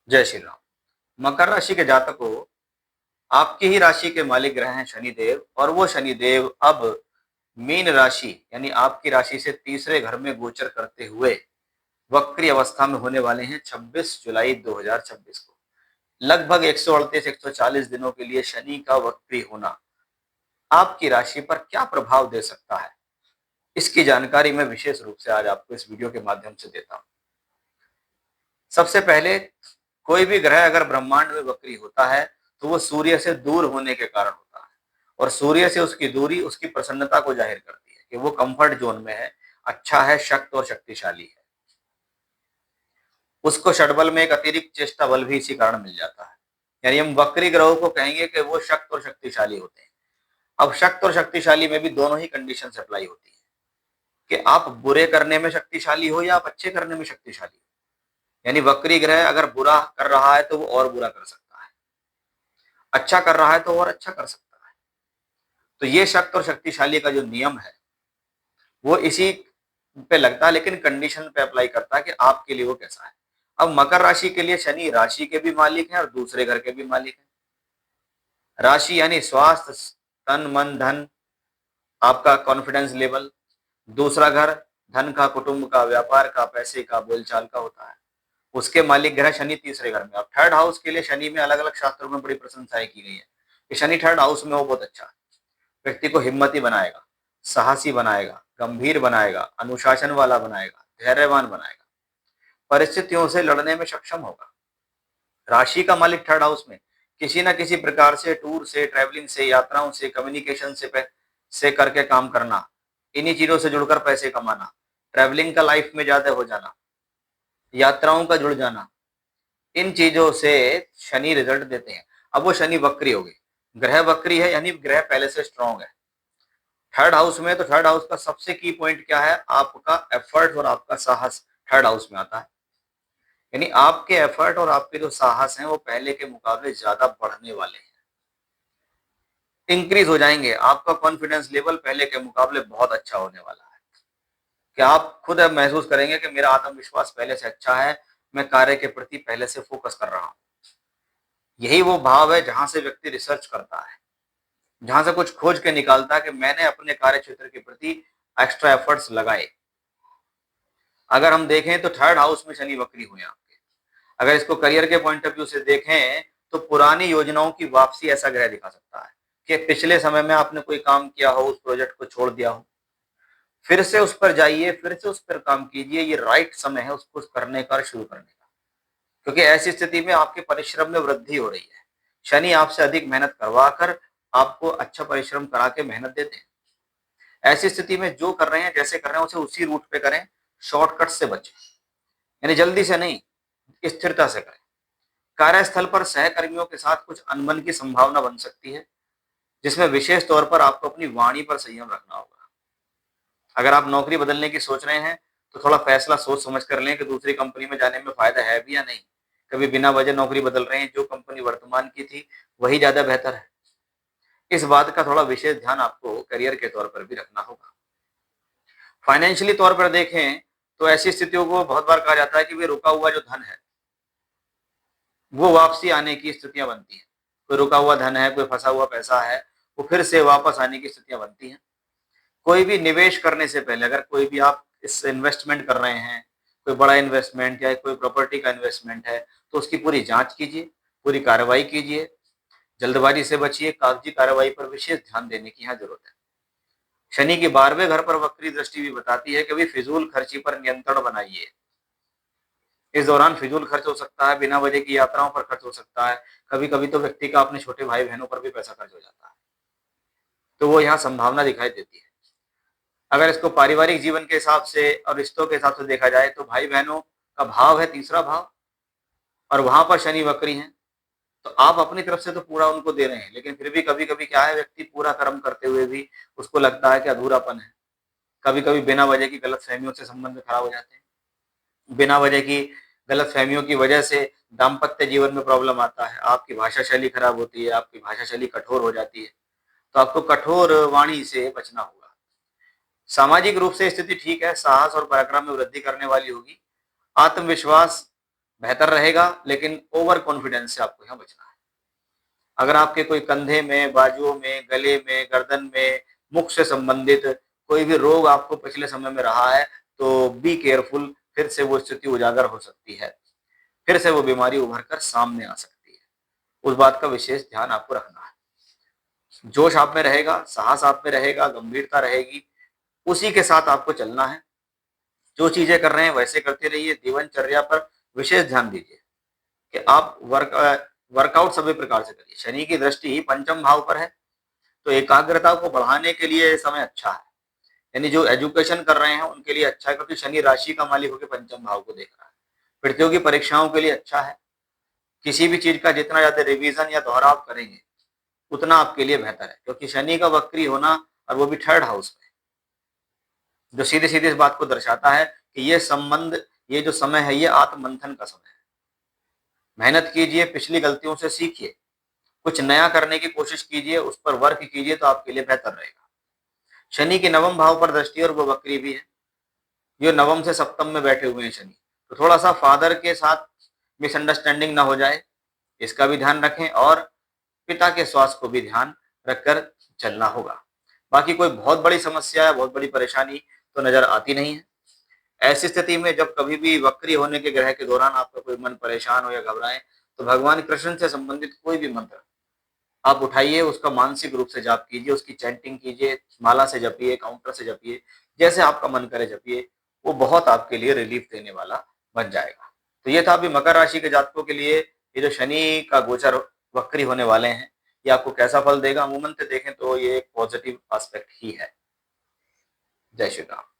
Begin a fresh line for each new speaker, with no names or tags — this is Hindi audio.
जय श्री राम। मकर राशि के जातकों, आपकी ही राशि के मालिक ग्रह हैं शनिदेव, और वो शनिदेव अब मीन राशि यानी आपकी राशि से तीसरे घर में गोचर करते हुए वक्री अवस्था में होने वाले हैं 26 जुलाई 2026 को। लगभग 138 140 दिनों के लिए शनि का वक्री होना आपकी राशि पर क्या प्रभाव दे सकता है, इसकी जानकारी मैं विशेष रूप से आज आपको इस वीडियो के माध्यम से देता हूं। सबसे पहले, कोई भी ग्रह अगर ब्रह्मांड में वक्री होता है तो वो सूर्य से दूर होने के कारण होता है, और सूर्य से उसकी दूरी उसकी प्रसन्नता को जाहिर करती है कि वो कंफर्ट जोन में है, अच्छा है, शक्त और शक्तिशाली है। उसको षडबल में एक अतिरिक्त चेष्टा बल भी इसी कारण मिल जाता है। यानी हम वक्री ग्रहों को कहेंगे कि वो शक्त और शक्तिशाली होते हैं। अब शक्त और शक्तिशाली में भी दोनों ही कंडीशन अप्लाई होती है कि आप बुरे करने में शक्तिशाली हो या आप अच्छे करने में शक्तिशाली हो। यानी वक्री ग्रह अगर बुरा कर रहा है तो वो और बुरा कर सकता है, अच्छा कर रहा है तो और अच्छा कर सकता है। तो ये शक्त और शक्तिशाली का जो नियम है वो इसी पे लगता है, लेकिन कंडीशन पे अप्लाई करता है कि आपके लिए वो कैसा है। अब मकर राशि के लिए शनि राशि के भी मालिक हैं और दूसरे घर के भी मालिक हैं। राशि यानी स्वास्थ्य, तन मन धन, आपका कॉन्फिडेंस लेवल। दूसरा घर धन का, कुटुंब का, व्यापार का, पैसे का, बोलचाल का होता है। उसके मालिक ग्रह शनि तीसरे घर में। अब थर्ड हाउस के लिए शनि में अलग अलग शास्त्रों में बड़ी प्रशंसाएं की गई है कि शनि थर्ड हाउस में वो बहुत अच्छा है। व्यक्ति को हिम्मती बनाएगा, साहसी बनाएगा, गंभीर बनाएगा, अनुशासन वाला बनाएगा, धैर्यवान बनाएगा, परिस्थितियों से लड़ने में सक्षम होगा। राशि का मालिक थर्ड हाउस में किसी ना किसी प्रकार से टूर से, ट्रैवलिंग से, यात्राओं से, कम्युनिकेशन से करके काम करना, इन्हीं चीजों से जुड़कर पैसे कमाना, ट्रैवलिंग का लाइफ में ज्यादा हो जाना, यात्राओं का जुड़ जाना, इन चीजों से शनि रिजल्ट देते हैं। अब वो शनि वक्री हो गई, ग्रह वक्री है यानी ग्रह पहले से स्ट्रांग है थर्ड हाउस में। तो थर्ड हाउस का सबसे की पॉइंट क्या है? आपका एफर्ट और आपका साहस थर्ड हाउस में आता है। यानी आपके एफर्ट और आपके जो साहस हैं वो पहले के मुकाबले ज्यादा बढ़ने वाले हैं, इंक्रीज हो जाएंगे। आपका कॉन्फिडेंस लेवल पहले के मुकाबले बहुत अच्छा होने वाला है कि आप खुद अब महसूस करेंगे कि मेरा आत्मविश्वास पहले से अच्छा है, मैं कार्य के प्रति पहले से फोकस कर रहा हूँ। यही वो भाव है जहां से व्यक्ति रिसर्च करता है, जहां से कुछ खोज के निकालता है कि मैंने अपने कार्य क्षेत्र के प्रति एक्स्ट्रा एफर्ट्स लगाए। अगर हम देखें तो थर्ड हाउस में शनि वक्री हुए आपके, अगर इसको करियर के पॉइंट ऑफ व्यू से देखें तो पुरानी योजनाओं की वापसी ऐसा ग्रह दिखा सकता है कि पिछले समय में आपने कोई काम किया हो, उस प्रोजेक्ट को छोड़ दिया हो, फिर से उस पर जाइए, फिर से उस पर काम कीजिए। ये राइट समय है उसको करने का, शुरू करने का, क्योंकि ऐसी स्थिति में आपके परिश्रम में वृद्धि हो रही है। शनि आपसे अधिक मेहनत करवा कर आपको अच्छा परिश्रम करा के मेहनत देते हैं। ऐसी स्थिति में जो कर रहे हैं, जैसे कर रहे हैं, उसे उसी रूट पे करें, शॉर्टकट से बचें। यानी जल्दी से नहीं, स्थिरता से करें। कार्यस्थल पर सहकर्मियों के साथ कुछ अनबन की संभावना बन सकती है, जिसमें विशेष तौर पर आपको अपनी वाणी पर संयम रखना होगा। अगर आप नौकरी बदलने की सोच रहे हैं तो थोड़ा फैसला सोच समझ कर लें कि दूसरी कंपनी में जाने में फायदा है भी या नहीं। कभी बिना वजह नौकरी बदल रहे हैं, जो कंपनी वर्तमान की थी वही ज्यादा बेहतर है। इस बात का थोड़ा विशेष ध्यान आपको करियर के तौर पर भी रखना होगा। फाइनेंशियली तौर पर देखें तो ऐसी स्थितियों को बहुत बार कहा जाता है कि वे रुका हुआ जो धन है वो वापसी आने की स्थितियां बनती हैं। कोई रुका हुआ धन है, कोई फंसा हुआ पैसा है, वो फिर से वापस आने की स्थितियां बनती हैं। कोई भी निवेश करने से पहले, अगर कोई भी आप इस इन्वेस्टमेंट कर रहे हैं, कोई बड़ा इन्वेस्टमेंट या कोई प्रॉपर्टी का इन्वेस्टमेंट है, तो उसकी पूरी जांच कीजिए, पूरी कार्रवाई कीजिए, जल्दबाजी से बचिए। कागजी कार्रवाई पर विशेष ध्यान देने की यहाँ जरूरत है। शनि की 12वें घर पर वक्री दृष्टि भी बताती है कि भी फिजूल खर्ची पर नियंत्रण बनाइए। इस दौरान फिजूल खर्च हो सकता है, बिना वजह की यात्राओं पर खर्च हो सकता है, कभी कभी तो व्यक्ति का अपने छोटे भाई बहनों पर भी पैसा खर्च हो जाता है। तो वो यहाँ संभावना दिखाई देती है। अगर इसको पारिवारिक जीवन के हिसाब से और रिश्तों के हिसाब से देखा जाए तो भाई बहनों का भाव है तीसरा भाव, और वहां पर शनि वक्री है। तो आप अपनी तरफ से तो पूरा उनको दे रहे हैं, लेकिन फिर भी कभी कभी क्या है, व्यक्ति पूरा कर्म करते हुए भी उसको लगता है कि अधूरापन है। कभी कभी बिना वजह की गलत फहमियों से संबंध खराब हो जाते हैं, बिना वजह की गलत फहमियों की वजह से दाम्पत्य जीवन में प्रॉब्लम आता है, आपकी भाषा शैली खराब होती है, आपकी भाषा शैली कठोर हो जाती है। तो आपको कठोर वाणी से बचना होगा। सामाजिक रूप से स्थिति ठीक है, साहस और पराक्रम में वृद्धि करने वाली होगी। आत्मविश्वास बेहतर रहेगा, लेकिन ओवर कॉन्फिडेंस से आपको यहाँ बचना है। अगर आपके कोई कंधे में, बाजुओं में, गले में, गर्दन में, मुख से संबंधित कोई भी रोग आपको पिछले समय में रहा है, तो बी केयरफुल, फिर से वो स्थिति उजागर हो सकती है, फिर से वो बीमारी उभर कर सामने आ सकती है। उस बात का विशेष ध्यान आपको रखना है। जोश आप में रहेगा, साहस आप में रहेगा, गंभीरता रहेगी, उसी के साथ आपको चलना है। जो चीजें कर रहे हैं वैसे करते रहिए। जीवनचर्या पर विशेष ध्यान दीजिए कि आप वर्कआउट सभी प्रकार से करिए। शनि की दृष्टि ही पंचम भाव पर है, तो एकाग्रता को बढ़ाने के लिए ये समय अच्छा है। यानी जो एजुकेशन कर रहे हैं उनके लिए अच्छा है, क्योंकि शनि राशि का मालिक होकर पंचम भाव को देख रहा है। प्रतियोगी परीक्षाओं के लिए अच्छा है। किसी भी चीज का जितना ज्यादा रिवीजन या दोहराव करेंगे उतना आपके लिए बेहतर है, क्योंकि शनि का वक्री होना, और वो भी थर्ड हाउस में, जो सीधे सीधे इस बात को दर्शाता है कि ये संबंध, ये जो समय है, ये आत्ममंथन का समय है। मेहनत कीजिए, पिछली गलतियों से सीखिए, कुछ नया करने की कोशिश कीजिए, उस पर वर्क कीजिए, तो आपके लिए बेहतर रहेगा। शनि की नवम भाव पर दृष्टि, और वो वक्री भी है, जो नवम से सप्तम में बैठे हुए हैं शनि, तो थोड़ा सा फादर के साथ मिसअंडरस्टैंडिंग ना हो जाए, इसका भी ध्यान रखें, और पिता के स्वास्थ्य को भी ध्यान रखकर चलना होगा। बाकी कोई बहुत बड़ी समस्या है, बहुत बड़ी परेशानी तो नजर आती नहीं है। ऐसी स्थिति में जब कभी भी वक्री होने के ग्रह के दौरान आपका कोई मन परेशान हो या घबराए, तो भगवान कृष्ण से संबंधित कोई भी मंत्र आप उठाइए, उसका मानसिक रूप से जाप कीजिए, उसकी चैंटिंग कीजिए, माला से जपिए, काउंटर से जपिए, जैसे आपका मन करे जपिए, वो बहुत आपके लिए रिलीफ देने वाला बन जाएगा। तो ये था अभी मकर राशि के जातकों के लिए, ये जो शनि का गोचर वक्री होने वाले हैं, ये आपको कैसा फल देगा। अमूमन से देखें तो ये एक पॉजिटिव एस्पेक्ट ही है। जय श्री राम।